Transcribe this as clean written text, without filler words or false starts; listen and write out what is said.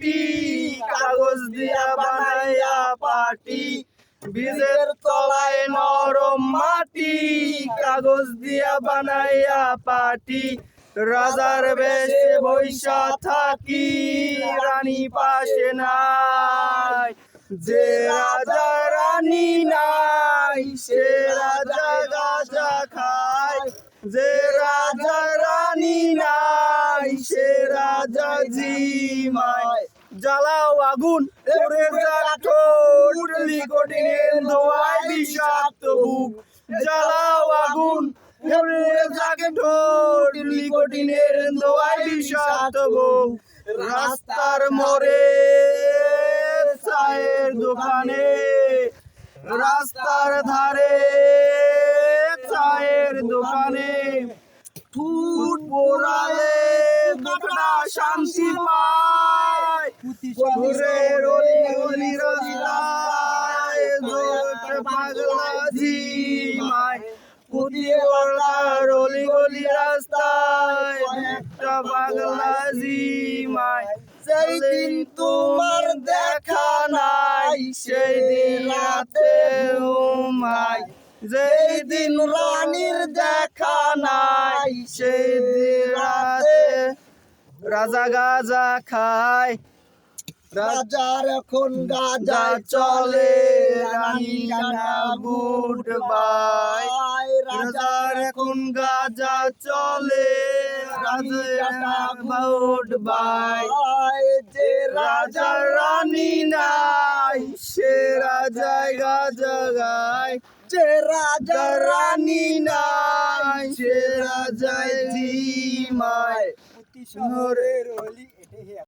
মাটি কাগজ দিয়া বানাইয়া পাটি বীজের তলায় নরম মাটি কাগজ দিয়া বানাইয়া পাটি রাজার বেশে বৈশা থাকি রানী পাশে নাই যে রাজা রানী নাই সে রাজা গাঁজা খায় যে রাজা রানী নাই সে রাজা জিমায় জ্বালাও আগুন পড়ে যাক ঠোঁট নিকোটিনের ধোঁয়ায় বিষাক্ত বুক জ্বালাও আগুন পড়ে যাক ঠোঁট নিকোটিনের ধোঁয়ায় বিষাক্ত বুক রাস্তার মোড়ে চায়ের দোকানে রাস্তার ধারে চায়ের দোকানে ফুট পোড়ালে দুটা শান্তি পায় ঘুরের অলি রাস্তায় জোট পাগলা জিমায় পুঁতি ওড়ার অলি গলি রাস্তায় একটা পাগলা জিমায় সেই দিন তোমার দেখা নাই সেই দিন রাতে ঘুমাই যেই দিন রানীর দেখা নাই সেই দিন রাতে রাজা গাঁজা খায় রাজার এখন গাঁজা চলে রানী জানা গুড বাই রাজার এখন গাঁজা চলে রাজা জানা গুড বাই যে রাজা রানী নাই সে রাজায় গাঁজা গায় যে রাজা রানী নাই সে রাজায় জিমায় শহরের